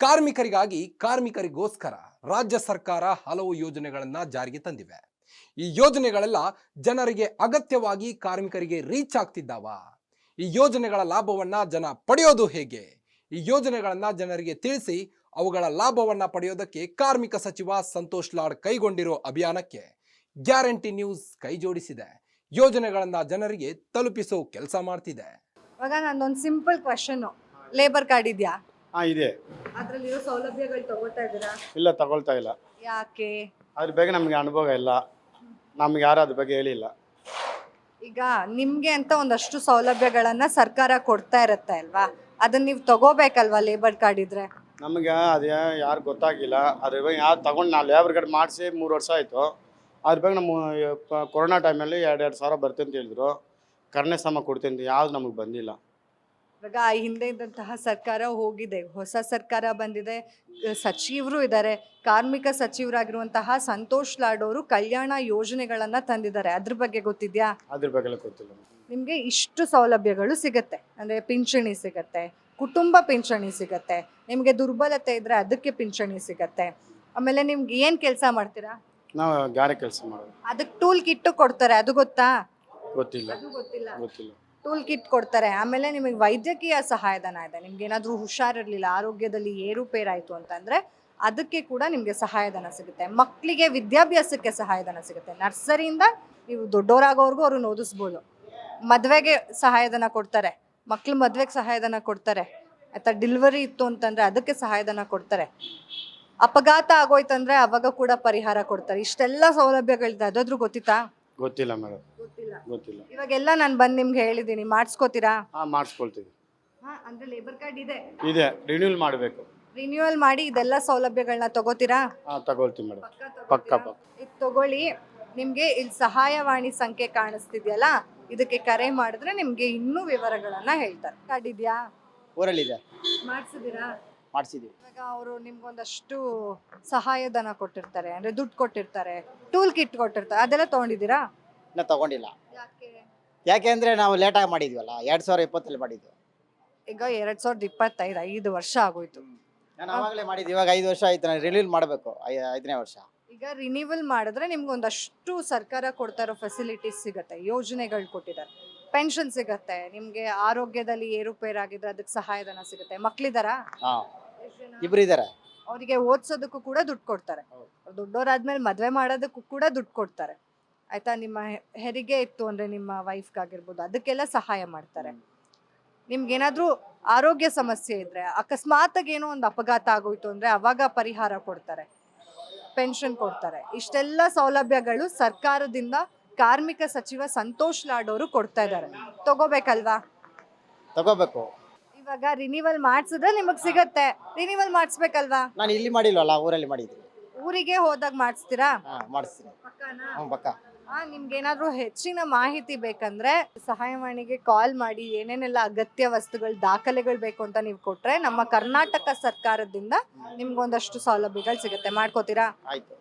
ಕಾರ್ಮಿಕರಿಗೋಸ್ಕರ ರಾಜ್ಯ ಸರ್ಕಾರ ಹಲವು ಯೋಜನೆಗಳನ್ನ ಜಾರಿಗೆ ತಂದಿವೆ. ಈ ಯೋಜನೆಗಳೆಲ್ಲ ಜನರಿಗೆ ಅಗತ್ಯವಾಗಿ ಕಾರ್ಮಿಕರಿಗೆ ರೀಚ್ ಆಗ್ತಿದ್ದಾವ. ಈ ಯೋಜನೆಗಳ ಲಾಭವನ್ನ ಜನ ಪಡೆಯೋದು ಹೇಗೆ? ಈ ಯೋಜನೆಗಳನ್ನ ಜನರಿಗೆ ತಿಳಿಸಿ ಅವುಗಳ ಲಾಭವನ್ನ ಪಡೆಯೋದಕ್ಕೆ ಕಾರ್ಮಿಕ ಸಚಿವ ಸಂತೋಷ್ ಲಾಡ್ ಕೈಗೊಂಡಿರೋ ಅಭಿಯಾನಕ್ಕೆ ಗ್ಯಾರಂಟಿ ನ್ಯೂಸ್ ಕೈ ಜೋಡಿಸಿದೆ. ಯೋಜನೆಗಳನ್ನ ಜನರಿಗೆ ತಲುಪಿಸೋ ಕೆಲಸ ಮಾಡ್ತಿದೆ. ಇವಾಗ ನಂದೊಂದು ಸಿಂಪಲ್ ಕ್ವಶನ್, ಲೇಬರ್ ಕಾರ್ಡ್ ಇದೆಯಾ? ಇದೆ. ಅದರಲ್ಲಿರೋ ಸೌಲಭ್ಯಗಳು ತಗೋತಾ ಇದ್ದೀರಾ? ಇಲ್ಲ, ತಗೊಳ್ತಾ ಇಲ್ಲ. ಯಾಕೆ? ಅದ್ರ ಬಗ್ಗೆ ನಮಗೆ ಅನುಭವ ಇಲ್ಲ, ನಮ್ಗೆ ಯಾರು ಅದ್ರ ಬಗ್ಗೆ ಹೇಳಿಲ್ಲ. ಈಗ ನಿಮ್ಗೆ ಅಂತ ಒಂದಷ್ಟು ಸೌಲಭ್ಯಗಳನ್ನ ಸರ್ಕಾರ ಕೊಡ್ತಾ ಇರುತ್ತೆ ಅಲ್ವಾ, ಅದನ್ನ ನೀವು ತಗೋಬೇಕಲ್ವಾ ಲೇಬರ್ ಕಾರ್ಡ್ ಇದ್ರೆ? ನಮಗೆ ಅದೇ ಯಾರು ಗೊತ್ತಾಗಿಲ್ಲ. ಅದ್ರ ಬಗ್ಗೆ ಯಾರು ತಗೊಂಡು ನಾವು ಲೇಬರ್ ಕಾರ್ಡ್ ಮಾಡಿಸಿ 3 ವರ್ಷ ಆಯಿತು. ಅದ್ರ ಬಗ್ಗೆ ನಮ್ಮ ಕೊರೋನಾ ಟೈಮಲ್ಲಿ 2,000 ಸಾವಿರ ಬರ್ತೀನಿ ಅಂತ ಹೇಳಿದ್ರು. ಕರ್ಣೆ ಸಮ ಕೊಡ್ತೀನಿ, ಯಾವ್ದು ನಮಗೆ ಬಂದಿಲ್ಲ. ಇವಾಗ ಹಿಂದೆ ಇದ್ದಂತಹ ಸರ್ಕಾರ ಹೋಗಿದೆ, ಹೊಸ ಸರ್ಕಾರ ಬಂದಿದೆ, ಸಚಿವರು ಇದ್ದಾರೆ. ಕಾರ್ಮಿಕ ಸಚಿವರಾಗಿರುವಂತಹ ಸಂತೋಷ್ ಲಾಡ್ ಅವರು ಕಲ್ಯಾಣ ಯೋಜನೆಗಳನ್ನ ತಂದಿದ್ದಾರೆ. ಅದ್ರ ಬಗ್ಗೆ ಗೊತ್ತಿದ್ಯಾ? ಅದ್ರ ಬಗ್ಗೆ ಗೊತ್ತಿಲ್ಲ. ನಿಮಗೆ ಇಷ್ಟು ಸೌಲಭ್ಯಗಳು ಸಿಗುತ್ತೆ, ಅಂದರೆ ಪಿಂಚಣಿ ಸಿಗುತ್ತೆ, ಕುಟುಂಬ ಪಿಂಚಣಿ ಸಿಗುತ್ತೆ, ನಿಮಗೆ ದುರ್ಬಲತೆ ಇದ್ದರೆ ಅದಕ್ಕೆ ಪಿಂಚಣಿ ಸಿಗುತ್ತೆ. ಆಮೇಲೆ ನಿಮ್ಗೆ ಏನು ಕೆಲಸ ಮಾಡ್ತೀರಾ? ನಾವು ಗಾರೆ ಕೆಲಸ ಮಾಡೋದು. ಅದಕ್ಕೆ ಟೂಲ್ ಕಿಟ್ಟು ಕೊಡ್ತಾರೆ, ಅದು ಗೊತ್ತಾ? ಗೊತ್ತಿಲ್ಲ. ಅದು ಗೊತ್ತಿಲ್ಲ. ಗೊತ್ತಿಲ್ಲ. ಟೂಲ್ ಕಿಟ್ ಕೊಡ್ತಾರೆ. ಆಮೇಲೆ ನಿಮಗೆ ವೈದ್ಯಕೀಯ ಸಹಾಯಧನ ಇದೆ. ನಿಮ್ಗೆ ಏನಾದರೂ ಹುಷಾರಿರಲಿಲ್ಲ, ಆರೋಗ್ಯದಲ್ಲಿ ಏರುಪೇರಾಯಿತು ಅಂತಂದರೆ ಅದಕ್ಕೆ ಕೂಡ ನಿಮಗೆ ಸಹಾಯಧನ ಸಿಗುತ್ತೆ. ಮಕ್ಕಳಿಗೆ ವಿದ್ಯಾಭ್ಯಾಸಕ್ಕೆ ಸಹಾಯಧನ ಸಿಗುತ್ತೆ. ನರ್ಸರಿಯಿಂದ ನೀವು ದೊಡ್ಡವರಾಗೋವರೆಗೂ ಅವ್ರನ್ನ ಓದಿಸ್ಬೋದು. ಮದುವೆಗೆ ಸಹಾಯಧನ ಕೊಡ್ತಾರೆ, ಮಕ್ಳ ಮದುವೆಗೆ ಸಹಾಯಧನ ಕೊಡ್ತಾರೆ. ಆಯ್ತಾ? ಡೆಲಿವರಿ ಇತ್ತು ಅಂತಂದರೆ ಅದಕ್ಕೆ ಸಹಾಯಧನ ಕೊಡ್ತಾರೆ. ಅಪಘಾತ ಆಗೋಯ್ತಂದ್ರೆ ಅವಾಗ ಕೂಡ ಪರಿಹಾರ ಕೊಡ್ತಾರೆ. ಇಷ್ಟೆಲ್ಲ ಸೌಲಭ್ಯಗಳಿದೆ, ಅದಾದ್ರೂ ಗೊತ್ತಿತ್ತಾ? ಗೊತ್ತಿಲ್ಲ ಮೇಡಮ್, ಗೊತ್ತಿಲ್ಲ. ಇವಾಗೆಲ್ಲ ನಾನು ಬಂದು ನಿಮ್ಗೆ ಹೇಳಿದ್ದೀನಿ, ಮಾಡಿಸ್ಕೋತೀರಾ? ಮಾಡಿಸ್ಕೊಳ್ತೀವಿ. ಅಂದ್ರೆ ಲೇಬರ್ ಕಾರ್ಡ್ ಇದೆ, ರಿನ್ಯೂವಲ್ ಮಾಡಬೇಕು. ರಿನ್ಯೂವಲ್ ಮಾಡಿ ಇದೆಲ್ಲ ಸೌಲಭ್ಯಗಳನ್ನ ತಗೋತೀರಾ? ತಗೊಳ್ತೀವಿ ಮೇಡಮ್, ಪಕ್ಕ. ಇದು ತಗೊಳ್ಳಿ. ನಿಮ್ಗೆ ಇಲ್ಲಿ ಸಹಾಯವಾಣಿ ಸಂಖ್ಯೆ ಕಾಣಿಸ್ತಿದ್ಯಲ್ಲ, ಇದಕ್ಕೆ ಕರೆ ಮಾಡಿದ್ರೆ ನಿಮ್ಗೆ ಇನ್ನೂ ವಿವರಗಳನ್ನ ಹೇಳ್ತಾರೆ. ಕಾರ್ಡ್ ಇದೆಯಾ? ಊರಲ್ಲಿದೆ, ಮಾಡಿಸಿದೀರಾ? ಮಾಡಿಸಿದ್ವಿ. ಇವಾಗ ಅವರು ನಿಮ್ಗೊಂದಷ್ಟು ಸಹಾಯಧನ ಕೊಟ್ಟಿರ್ತಾರೆ, ಅಂದ್ರೆ ದುಡ್ಡು ಕೊಟ್ಟಿರ್ತಾರೆ, ಟೂಲ್ ಕಿಟ್ ಕೊಟ್ಟಿರ್ತಾರೆ, ಅದೆಲ್ಲ ತಗೊಂಡಿದ್ದೀರಾ? ಇನ್ನೂ ತಗೊಂಡಿಲ್ಲ. ಯಾಕೆ? ಯಾಕೆ ಅಂದರೆ ನಾವು ಲೇಟಾಗಿ ಮಾಡಿದ್ವಲ್ಲ, 2020 ಮಾಡಿದ್ವಿ. ಈಗ 2025, 5 ವರ್ಷ ಆಗೋಯ್ತು. ನಾನು ಆವಾಗಲೇ ಮಾಡಿದ್ವಿ, ಇವಾಗ 5 ವರ್ಷ ಆಯ್ತು. ನಾನು ರಿನ್ಯೂವಲ್ ಮಾಡಬೇಕು 5ನೇ ವರ್ಷ. ಈಗ ರಿನ್ಯೂವಲ್ ಮಾಡಿದ್ರೆ ನಿಮ್ಗೆ ಒಂದಷ್ಟು ಸರ್ಕಾರ ಕೊಡ್ತಾ ಇರೋ ಫೆಸಿಲಿಟೀಸ್ ಸಿಗುತ್ತೆ, ಯೋಜನೆಗಳು ಕೊಟ್ಟಿದ್ದಾರೆ. ಪೆನ್ಷನ್ ಸಿಗುತ್ತೆ, ನಿಮ್ಗೆ ಆರೋಗ್ಯದಲ್ಲಿ ಏರುಪೇರಾಗಿದ್ರೆ ಅದಕ್ಕೆ ಸಹಾಯಧನ ಸಿಗುತ್ತೆ. ಮಕ್ಳಿದಾರಾ? ಇಬ್ರು ಇದ್ದಾರೆ. ಅವರಿಗೆ ಓದಿಸೋದಕ್ಕೂ ಕೂಡ ದುಡ್ಡು ಕೊಡ್ತಾರೆ. ದೊಡ್ಡವರಾದ್ಮೇಲೆ ಮದುವೆ ಮಾಡೋದಕ್ಕೂ ಕೂಡ ದುಡ್ಡು ಕೊಡ್ತಾರೆ. ಆಯ್ತಾ? ನಿಮ್ಮ ಹೆರಿಗೆ ಇತ್ತು ಅಂದ್ರೆ ನಿಮ್ಮ ವೈಫ್ಗಾಗಿರ್ಬೋದು, ಅದಕ್ಕೆಲ್ಲ ಸಹಾಯ ಮಾಡ್ತಾರೆ. ನಿಮ್ಗೇನಾದ್ರೂ ಆರೋಗ್ಯ ಸಮಸ್ಯೆ ಇದ್ರೆ, ಅಕಸ್ಮಾತಾಗಿ ಏನೋ ಒಂದು ಅಪಘಾತ ಆಗೋಯ್ತು ಅಂದ್ರೆ ಅವಾಗ ಪರಿಹಾರ ಕೊಡ್ತಾರೆ, ಪೆನ್ಷನ್ ಕೊಡ್ತಾರೆ. ಇಷ್ಟೆಲ್ಲ ಸೌಲಭ್ಯಗಳು ಸರ್ಕಾರದಿಂದ ಕಾರ್ಮಿಕ ಸಚಿವ ಸಂತೋಷ್ ಲಾಡ್ ಅವರು ಕೊಡ್ತಾ ಇದ್ದಾರೆ. ತಗೋಬೇಕಲ್ವಾ? ತಗೋಬೇಕು. ಇವಾಗ ರಿನ್ಯೂವಲ್ ಮಾಡಿಸಿದ್ರೆ ನಿಮಗೆ ಸಿಗತ್ತೆ. ರಿನ್ಯೂವಲ್ ಮಾಡಿಸ್ಬೇಕಲ್ವಾ? ನಾನು ಇಲ್ಲಿ ಮಾಡಿಲ್ವಲ್ಲ, ಊರಲ್ಲಿ ಮಾಡಿದ್ವಿ. ಊರಿಗೆ ಹೋದಾಗ ಮಾಡಿಸ್ತೀರಾ? ಮಾಡಿಸ್ತೀನಿ. ಪಕ್ಕ. ನಿಮ್ಗೇನಾದ್ರೂ ಹೆಚ್ಚಿನ ಮಾಹಿತಿ ಬೇಕಂದ್ರೆ ಸಹಾಯವಾಣಿಗೆ ಕಾಲ್ ಮಾಡಿ ಏನೇನೆಲ್ಲ ಅಗತ್ಯ ವಸ್ತುಗಳು, ದಾಖಲೆಗಳು ಬೇಕು ಅಂತ ನೀವು ಕೊಟ್ರೆ ನಮ್ಮ ಕರ್ನಾಟಕ ಸರ್ಕಾರದಿಂದ ನಿಮ್ಗೊಂದಷ್ಟು ಸೌಲಭ್ಯಗಳು ಸಿಗುತ್ತೆ. ಮಾಡ್ಕೋತೀರಾ? ಆಯ್ತು.